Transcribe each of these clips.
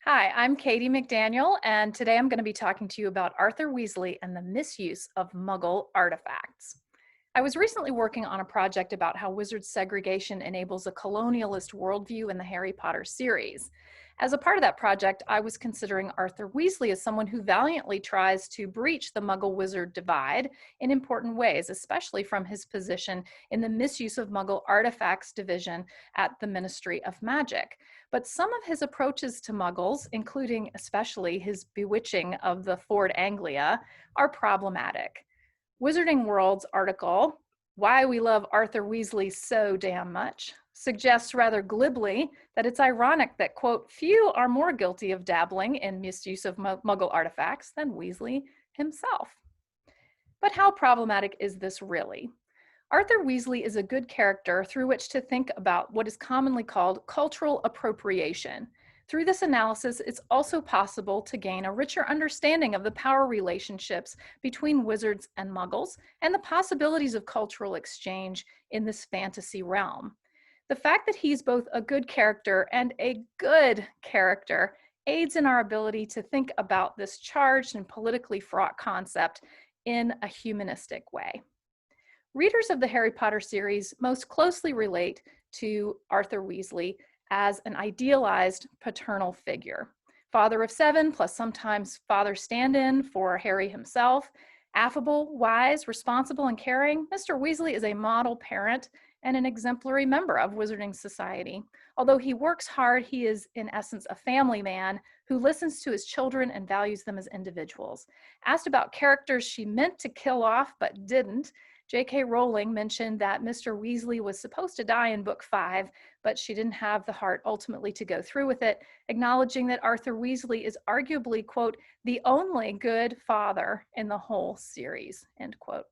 Hi, I'm Katie McDaniel, and today I'm going to be talking to you about Arthur Weasley and the misuse of Muggle artifacts. I was recently working on a project about how wizard segregation enables a colonialist worldview in the Harry Potter series. As a part of that project, I was considering Arthur Weasley as someone who valiantly tries to breach the Muggle wizard divide in important ways, especially from his position in the misuse of Muggle artifacts division at the Ministry of Magic. But some of his approaches to Muggles, including especially his bewitching of the Ford Anglia, are problematic. Wizarding World's article, Why We Love Arthur Weasley So Damn Much, suggests rather glibly that it's ironic that, quote, few are more guilty of dabbling in misuse of Muggle artifacts than Weasley himself. But how problematic is this really? Arthur Weasley is a good character through which to think about what is commonly called cultural appropriation. Through this analysis, it's also possible to gain a richer understanding of the power relationships between wizards and muggles and the possibilities of cultural exchange in this fantasy realm. The fact that he's both a good character and a good character aids in our ability to think about this charged and politically fraught concept in a humanistic way. Readers of the Harry Potter series most closely relate to Arthur Weasley as an idealized paternal figure. Father of seven, plus sometimes father stand-in for Harry himself. Affable, wise, responsible, and caring, Mr. Weasley is a model parent and an exemplary member of Wizarding Society. Although he works hard, he is in essence a family man who listens to his children and values them as individuals. Asked about characters she meant to kill off but didn't, J.K. Rowling mentioned that Mr. Weasley was supposed to die in book 5, but she didn't have the heart ultimately to go through with it, acknowledging that Arthur Weasley is arguably, quote, the only good father in the whole series, end quote.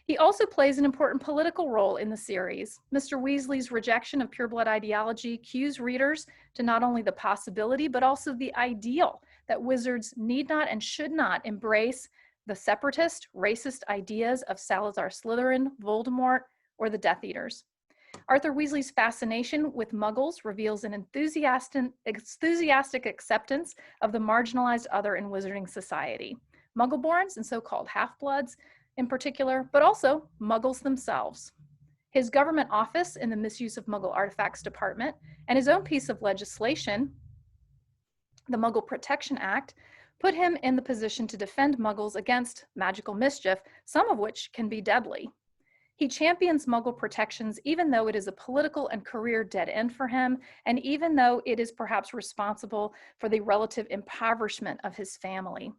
He also plays an important political role in the series. Mr. Weasley's rejection of pureblood ideology cues readers to not only the possibility, but also the ideal that wizards need not and should not embrace the separatist, racist ideas of Salazar Slytherin, Voldemort, or the Death Eaters. Arthur Weasley's fascination with Muggles reveals an enthusiastic acceptance of the marginalized other in Wizarding Society. Muggleborns and so-called half-bloods in particular, but also Muggles themselves. His government office in the Misuse of Muggle Artifacts Department and his own piece of legislation, the Muggle Protection Act, put him in the position to defend Muggles against magical mischief, some of which can be deadly. He champions Muggle protections even though it is a political and career dead end for him, and even though it is perhaps responsible for the relative impoverishment of his family.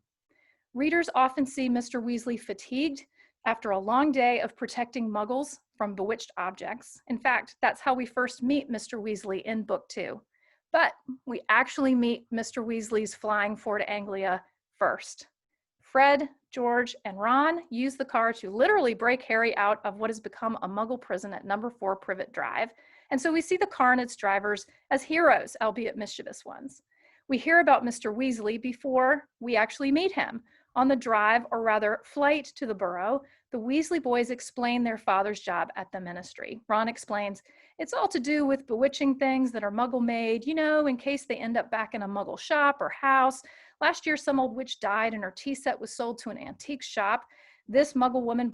Readers often see Mr. Weasley fatigued after a long day of protecting Muggles from bewitched objects. In fact, that's how we first meet Mr. Weasley in book 2. But we actually meet Mr. Weasley's flying Ford Anglia first. Fred, George, and Ron use the car to literally break Harry out of what has become a Muggle prison at number 4 Privet Drive. And so we see the car and its drivers as heroes, albeit mischievous ones. We hear about Mr. Weasley before we actually meet him. On the drive, or rather flight to the Burrow, the Weasley boys explain their father's job at the Ministry. Ron explains, it's all to do with bewitching things that are Muggle-made, you know, in case they end up back in a Muggle shop or house. Last year, some old witch died and her tea set was sold to an antique shop. This Muggle woman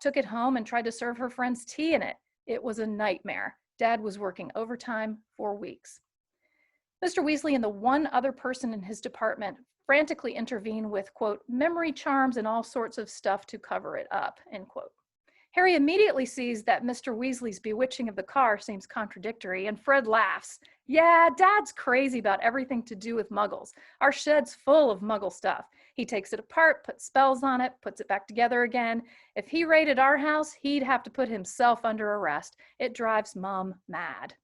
took it home and tried to serve her friends tea in it. It was a nightmare. Dad was working overtime for weeks. Mr. Weasley and the one other person in his department frantically intervene with, quote, memory charms and all sorts of stuff to cover it up, end quote. Harry immediately sees that Mr. Weasley's bewitching of the car seems contradictory, and Fred laughs. Yeah, Dad's crazy about everything to do with Muggles. Our shed's full of Muggle stuff. He takes it apart, puts spells on it, puts it back together again. If he raided our house, he'd have to put himself under arrest. It drives Mom mad.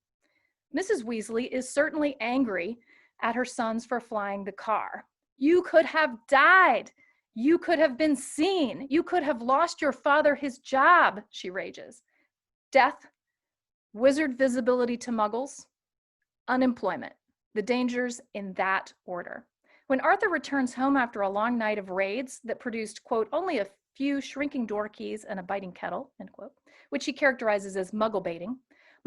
Mrs. Weasley is certainly angry at her sons for flying the car. You could have died. You could have been seen. You could have lost your father his job, she rages. Death, wizard visibility to Muggles, unemployment. The dangers in that order. When Arthur returns home after a long night of raids that produced, quote, only a few shrinking door keys and a biting kettle, end quote, which he characterizes as Muggle baiting,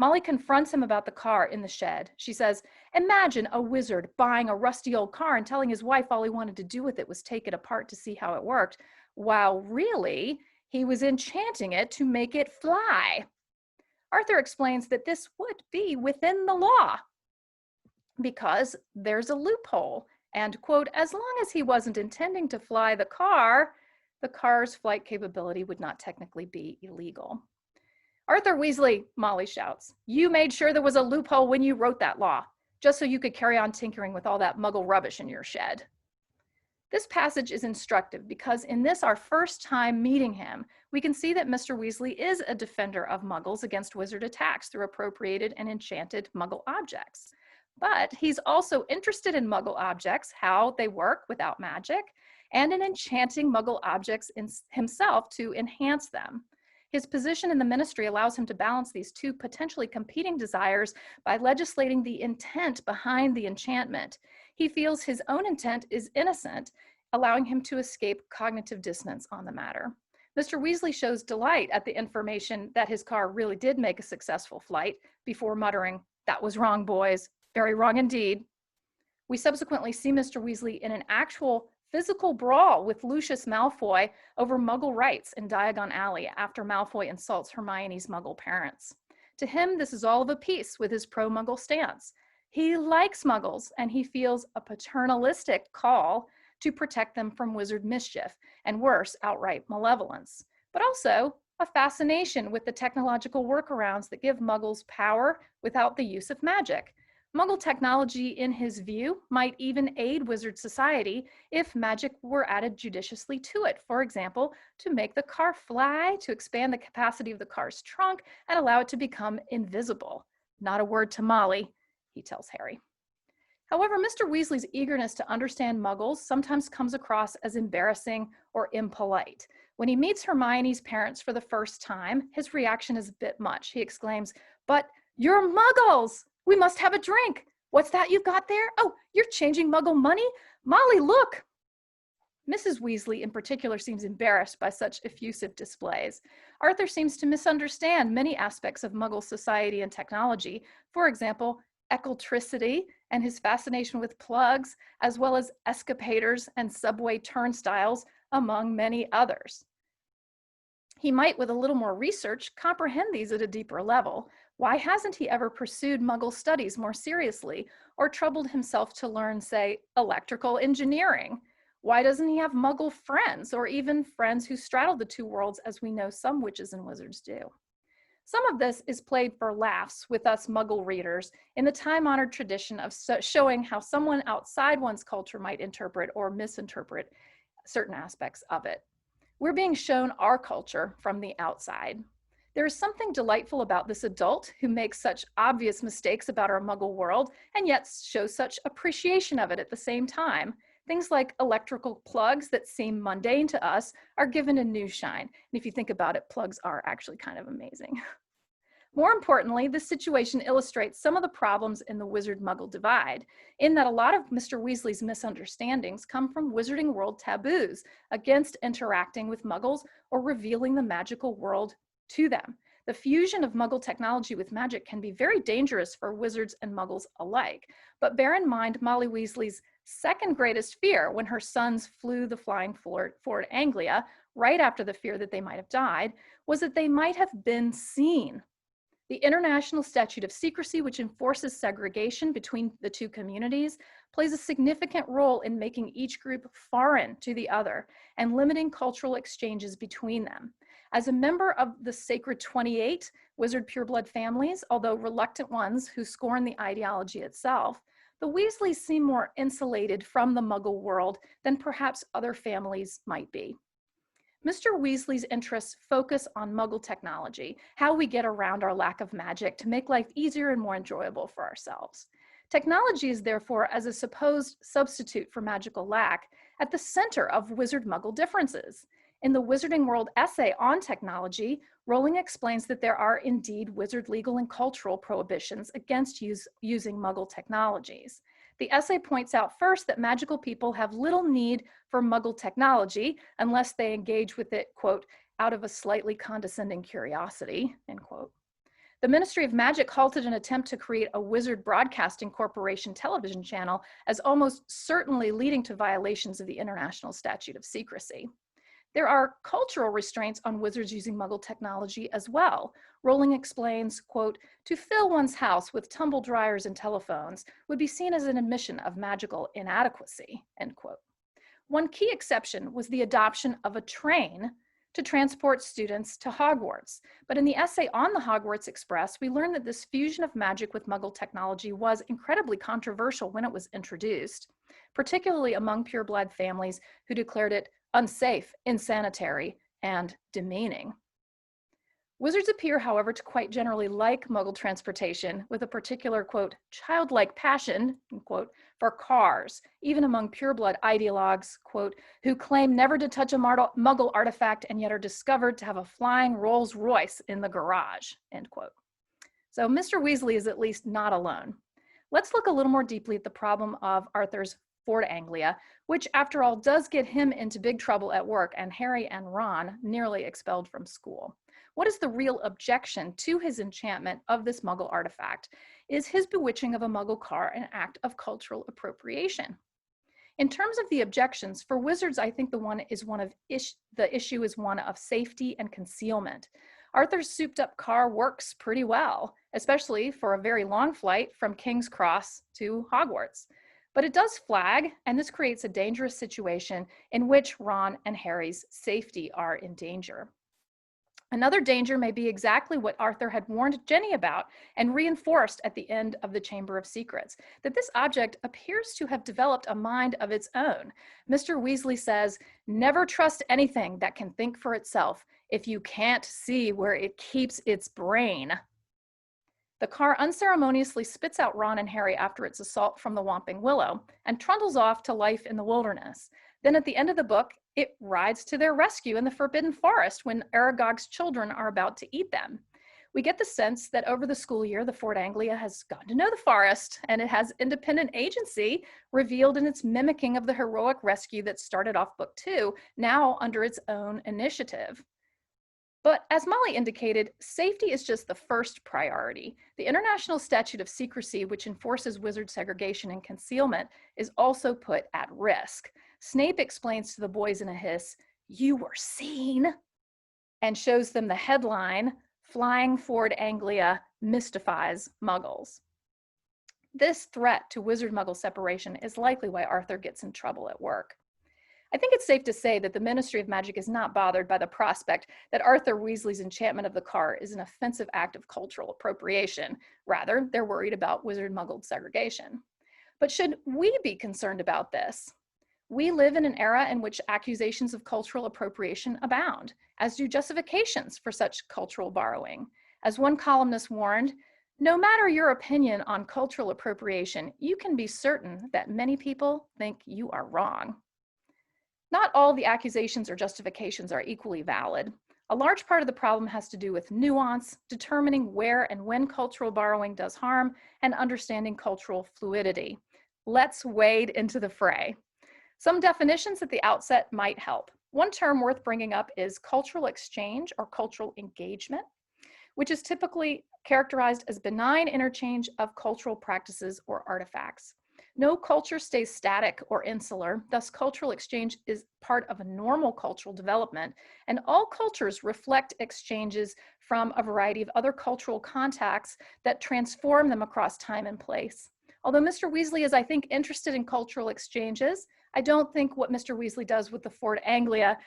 Molly confronts him about the car in the shed. She says, "Imagine a wizard buying a rusty old car and telling his wife all he wanted to do with it was take it apart to see how it worked, while really he was enchanting it to make it fly." Arthur explains that this would be within the law because there's a loophole. And, quote, as long as he wasn't intending to fly the car's flight capability would not technically be illegal. "Arthur Weasley," Molly shouts, "you made sure there was a loophole when you wrote that law, just so you could carry on tinkering with all that Muggle rubbish in your shed." This passage is instructive because in this, our first time meeting him, we can see that Mr. Weasley is a defender of Muggles against wizard attacks through appropriated and enchanted Muggle objects. But he's also interested in Muggle objects, how they work without magic, and in enchanting Muggle objects himself to enhance them. His position in the ministry allows him to balance these two potentially competing desires by legislating the intent behind the enchantment. He feels his own intent is innocent, allowing him to escape cognitive dissonance on the matter. Mr. Weasley shows delight at the information that his car really did make a successful flight before muttering, "That was wrong, boys. Very wrong indeed." We subsequently see Mr. Weasley in an actual physical brawl with Lucius Malfoy over Muggle rights in Diagon Alley after Malfoy insults Hermione's Muggle parents. To him, this is all of a piece with his pro-Muggle stance. He likes Muggles, and he feels a paternalistic call to protect them from wizard mischief, and worse, outright malevolence, but also a fascination with the technological workarounds that give Muggles power without the use of magic. Muggle technology, in his view, might even aid wizard society if magic were added judiciously to it. For example, to make the car fly, to expand the capacity of the car's trunk, and allow it to become invisible. Not a word to Molly, he tells Harry. However, Mr. Weasley's eagerness to understand Muggles sometimes comes across as embarrassing or impolite. When he meets Hermione's parents for the first time, his reaction is a bit much. He exclaims, "But you're Muggles! We must have a drink. What's that you've got there? Oh, you're changing Muggle money? Molly, look!" Mrs. Weasley in particular seems embarrassed by such effusive displays. Arthur seems to misunderstand many aspects of Muggle society and technology. For example, eccentricity and his fascination with plugs, as well as escapadors and subway turnstiles, among many others. He might, with a little more research, comprehend these at a deeper level. Why hasn't he ever pursued Muggle studies more seriously or troubled himself to learn, say, electrical engineering? Why doesn't he have Muggle friends or even friends who straddle the two worlds as we know some witches and wizards do? Some of this is played for laughs with us Muggle readers in the time-honored tradition of showing how someone outside one's culture might interpret or misinterpret certain aspects of it. We're being shown our culture from the outside. There is something delightful about this adult who makes such obvious mistakes about our Muggle world and yet shows such appreciation of it at the same time. Things like electrical plugs that seem mundane to us are given a new shine. And if you think about it, plugs are actually kind of amazing. More importantly, this situation illustrates some of the problems in the wizard-Muggle divide, in that a lot of Mr. Weasley's misunderstandings come from Wizarding World taboos against interacting with Muggles or revealing the magical world to them. The fusion of Muggle technology with magic can be very dangerous for wizards and Muggles alike. But bear in mind Molly Weasley's second greatest fear when her sons flew the flying Ford Anglia, right after the fear that they might have died, was that they might have been seen. The International Statute of Secrecy, which enforces segregation between the two communities, plays a significant role in making each group foreign to the other and limiting cultural exchanges between them. As a member of the Sacred 28 Wizard pureblood families, although reluctant ones who scorn the ideology itself, the Weasleys seem more insulated from the Muggle world than perhaps other families might be. Mr. Weasley's interests focus on Muggle technology, how we get around our lack of magic to make life easier and more enjoyable for ourselves. Technology is therefore, as a supposed substitute for magical lack, at the center of wizard-Muggle differences. In the Wizarding World essay on technology, Rowling explains that there are indeed wizard legal and cultural prohibitions against using Muggle technologies. The essay points out first that magical people have little need for Muggle technology unless they engage with it, quote, out of a slightly condescending curiosity, end quote. The Ministry of Magic halted an attempt to create a Wizard Broadcasting Corporation television channel as almost certainly leading to violations of the International Statute of Secrecy. There are cultural restraints on wizards using Muggle technology as well. Rowling explains, quote, "To fill one's house with tumble dryers and telephones would be seen as an admission of magical inadequacy," end quote. One key exception was the adoption of a train to transport students to Hogwarts. But in the essay on the Hogwarts Express, we learned that this fusion of magic with Muggle technology was incredibly controversial when it was introduced, particularly among pureblood families who declared it unsafe, insanitary, and demeaning. Wizards appear, however, to quite generally like Muggle transportation, with a particular, quote, childlike passion, quote, for cars, even among pureblood ideologues, quote, who claim never to touch a Muggle artifact and yet are discovered to have a flying Rolls Royce in the garage, end quote. So Mr. Weasley is at least not alone. Let's look a little more deeply at the problem of Arthur's Ford Anglia, which after all does get him into big trouble at work and Harry and Ron nearly expelled from school. What is the real objection to his enchantment of this Muggle artifact? Is his bewitching of a Muggle car an act of cultural appropriation? In terms of the objections, for wizards, I think the issue is one of safety and concealment. Arthur's souped-up car works pretty well, especially for a very long flight from King's Cross to Hogwarts. But it does flag, and this creates a dangerous situation in which Ron and Harry's safety are in danger. Another danger may be exactly what Arthur had warned Jenny about and reinforced at the end of the Chamber of Secrets, that this object appears to have developed a mind of its own. Mr. Weasley says, "Never trust anything that can think for itself if you can't see where it keeps its brain." The car unceremoniously spits out Ron and Harry after its assault from the Whomping Willow and trundles off to life in the wilderness. Then at the end of the book, it rides to their rescue in the Forbidden Forest when Aragog's children are about to eat them. We get the sense that over the school year, the Ford Anglia has gotten to know the forest, and it has independent agency revealed in its mimicking of the heroic rescue that started off book 2, now under its own initiative. But as Molly indicated, safety is just the first priority. The International Statute of Secrecy, which enforces wizard segregation and concealment, is also put at risk. Snape explains to the boys in a hiss, "You were seen," and shows them the headline, "Flying Ford Anglia Mystifies Muggles." This threat to wizard-muggle separation is likely why Arthur gets in trouble at work. I think it's safe to say that the Ministry of Magic is not bothered by the prospect that Arthur Weasley's enchantment of the car is an offensive act of cultural appropriation. Rather, they're worried about wizard-muggle segregation. But should we be concerned about this? We live in an era in which accusations of cultural appropriation abound, as do justifications for such cultural borrowing. As one columnist warned, no matter your opinion on cultural appropriation, you can be certain that many people think you are wrong. Not all the accusations or justifications are equally valid. A large part of the problem has to do with nuance, determining where and when cultural borrowing does harm, and understanding cultural fluidity. Let's wade into the fray. Some definitions at the outset might help. One term worth bringing up is cultural exchange or cultural engagement, which is typically characterized as benign interchange of cultural practices or artifacts. No culture stays static or insular, thus cultural exchange is part of a normal cultural development, and all cultures reflect exchanges from a variety of other cultural contacts that transform them across time and place. Although Mr. Weasley is, I think, interested in cultural exchanges, I don't think what Mr. Weasley does with the Ford Anglia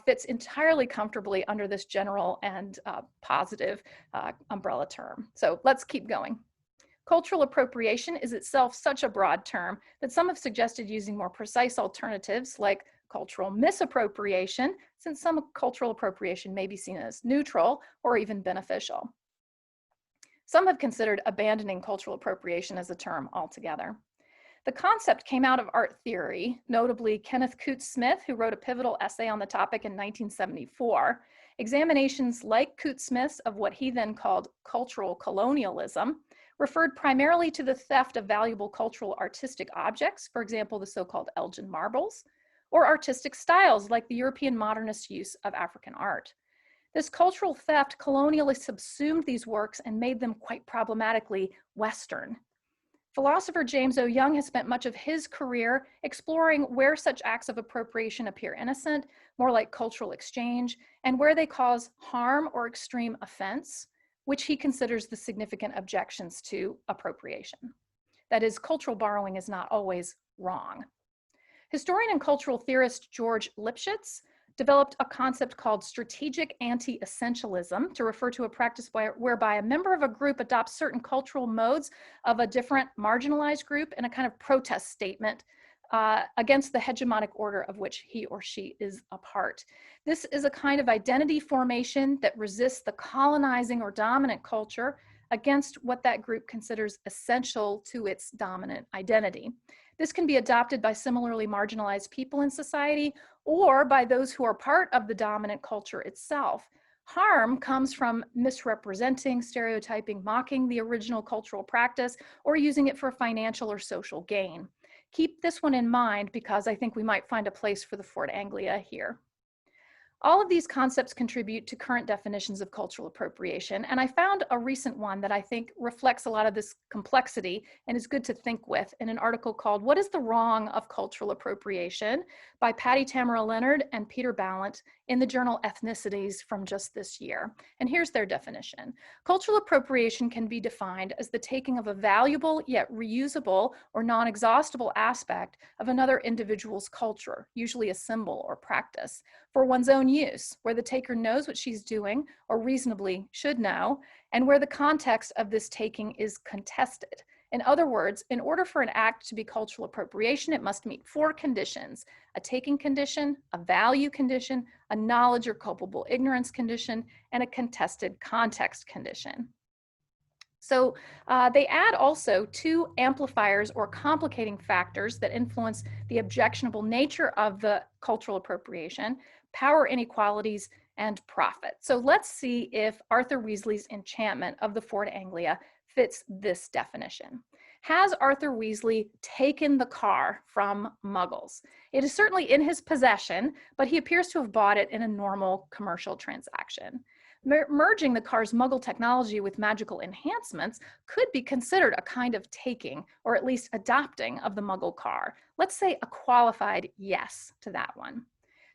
fits entirely comfortably under this general and positive umbrella term. So let's keep going. Cultural appropriation is itself such a broad term that some have suggested using more precise alternatives like cultural misappropriation, since some cultural appropriation may be seen as neutral or even beneficial. Some have considered abandoning cultural appropriation as a term altogether. The concept came out of art theory, notably Kenneth Coates Smith, who wrote a pivotal essay on the topic in 1974. Examinations like Coates Smith's of what he then called cultural colonialism referred primarily to the theft of valuable cultural artistic objects, for example, the so-called Elgin marbles, or artistic styles like the European modernist use of African art. This cultural theft colonially subsumed these works and made them quite problematically Western. Philosopher James O. Young has spent much of his career exploring where such acts of appropriation appear innocent, more like cultural exchange, and where they cause harm or extreme offense, which he considers the significant objections to appropriation. That is, cultural borrowing is not always wrong. Historian and cultural theorist George Lipschitz developed a concept called strategic anti-essentialism to refer to a practice whereby a member of a group adopts certain cultural modes of a different marginalized group in a kind of protest statement against the hegemonic order of which he or she is a part. This is a kind of identity formation that resists the colonizing or dominant culture against what that group considers essential to its dominant identity. This can be adopted by similarly marginalized people in society or by those who are part of the dominant culture itself. Harm comes from misrepresenting, stereotyping, mocking the original cultural practice, or using it for financial or social gain. Keep this one in mind because I think we might find a place for the Ford Anglia here. All of these concepts contribute to current definitions of cultural appropriation, and I found a recent one that I think reflects a lot of this complexity and is good to think with in an article called "What is the Wrong of Cultural Appropriation?" by Patty Tamara Leonard and Peter Ballant in the journal Ethnicities from just this year. And here's their definition. Cultural appropriation can be defined as the taking of a valuable yet reusable or non-exhaustible aspect of another individual's culture, usually a symbol or practice, for one's own use, where the taker knows what she's doing, or reasonably should know, and where the context of this taking is contested. In other words, in order for an act to be cultural appropriation, it must meet 4 conditions: a taking condition, a value condition, a knowledge or culpable ignorance condition, and a contested context condition. So they add also 2 amplifiers or complicating factors that influence the objectionable nature of the cultural appropriation: power inequalities and profit. So let's see if Arthur Weasley's enchantment of the Ford Anglia fits this definition. Has Arthur Weasley taken the car from Muggles? It is certainly in his possession, but he appears to have bought it in a normal commercial transaction. Merging the car's Muggle technology with magical enhancements could be considered a kind of taking, or at least adopting, of the Muggle car. Let's say a qualified yes to that one.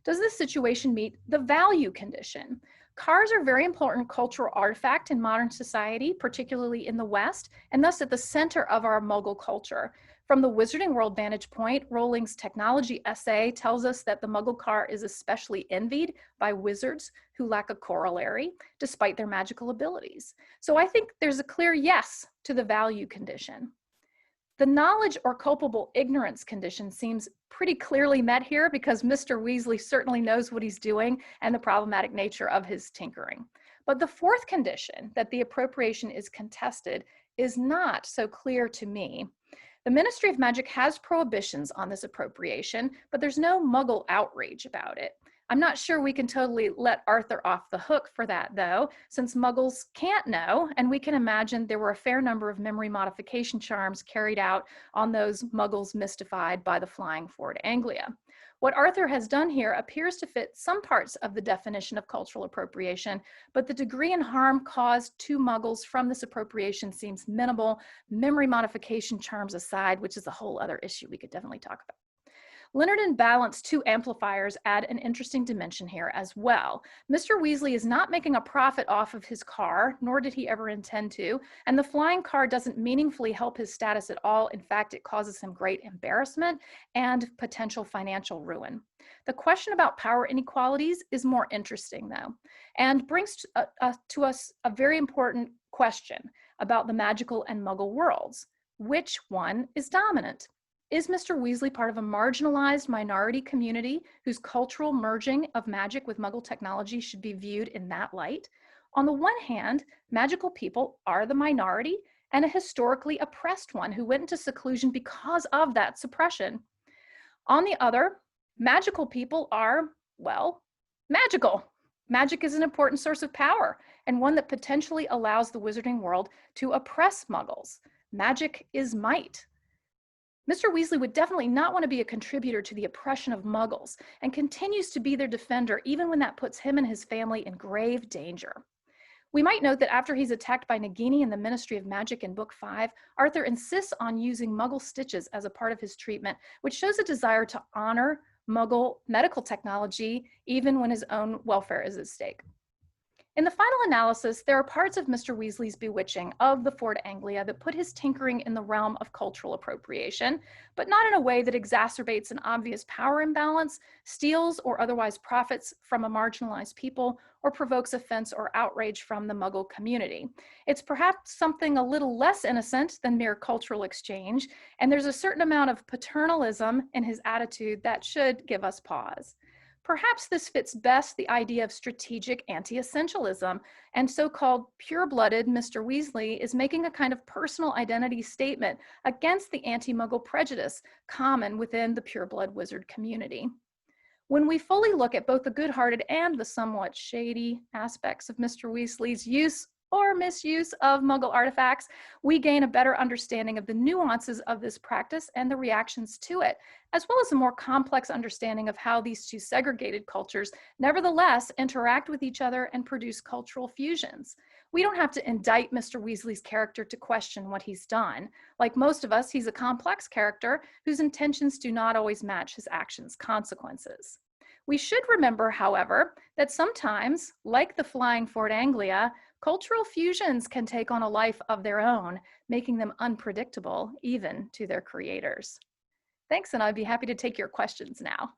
Does this situation meet the value condition? Cars are a very important cultural artifact in modern society, particularly in the West, and thus at the center of our Muggle culture. From the Wizarding World vantage point, Rowling's technology essay tells us that the Muggle car is especially envied by wizards who lack a corollary, despite their magical abilities. So I think there's a clear yes to the value condition. The knowledge or culpable ignorance condition seems pretty clearly met here because Mr. Weasley certainly knows what he's doing and the problematic nature of his tinkering. But the 4th condition, that the appropriation is contested, is not so clear to me. The Ministry of Magic has prohibitions on this appropriation, but there's no Muggle outrage about it. I'm not sure we can totally let Arthur off the hook for that, though, since Muggles can't know, and we can imagine there were a fair number of memory modification charms carried out on those Muggles mystified by the flying Ford Anglia. What Arthur has done here appears to fit some parts of the definition of cultural appropriation, but the degree and harm caused to Muggles from this appropriation seems minimal, memory modification charms aside, which is a whole other issue we could definitely talk about. Leonard and Ballant's 2 amplifiers add an interesting dimension here as well. Mr. Weasley is not making a profit off of his car, nor did he ever intend to, and the flying car doesn't meaningfully help his status at all. In fact, it causes him great embarrassment and potential financial ruin. The question about power inequalities is more interesting, though, and brings to us a very important question about the magical and Muggle worlds. Which one is dominant? Is Mr. Weasley part of a marginalized minority community whose cultural merging of magic with Muggle technology should be viewed in that light? On the one hand, magical people are the minority and a historically oppressed one who went into seclusion because of that suppression. On the other, magical people are, well, magical. Magic is an important source of power and one that potentially allows the wizarding world to oppress Muggles. Magic is might. Mr. Weasley would definitely not want to be a contributor to the oppression of Muggles and continues to be their defender even when that puts him and his family in grave danger. We might note that after he's attacked by Nagini in the Ministry of Magic in Book 5, Arthur insists on using Muggle stitches as a part of his treatment, which shows a desire to honor Muggle medical technology even when his own welfare is at stake. In the final analysis, there are parts of Mr. Weasley's bewitching of the Ford Anglia that put his tinkering in the realm of cultural appropriation, but not in a way that exacerbates an obvious power imbalance, steals or otherwise profits from a marginalized people, or provokes offense or outrage from the Muggle community. It's perhaps something a little less innocent than mere cultural exchange, and there's a certain amount of paternalism in his attitude that should give us pause. Perhaps this fits best the idea of strategic anti-essentialism, and so-called pure-blooded Mr. Weasley is making a kind of personal identity statement against the anti-Muggle prejudice common within the pure-blood wizard community. When we fully look at both the good-hearted and the somewhat shady aspects of Mr. Weasley's use or misuse of Muggle artifacts, we gain a better understanding of the nuances of this practice and the reactions to it, as well as a more complex understanding of how these two segregated cultures nevertheless interact with each other and produce cultural fusions. We don't have to indict Mr. Weasley's character to question what he's done. Like most of us, he's a complex character whose intentions do not always match his actions' consequences. We should remember, however, that sometimes, like the flying Ford Anglia, cultural fusions can take on a life of their own, making them unpredictable even to their creators. Thanks, and I'd be happy to take your questions now.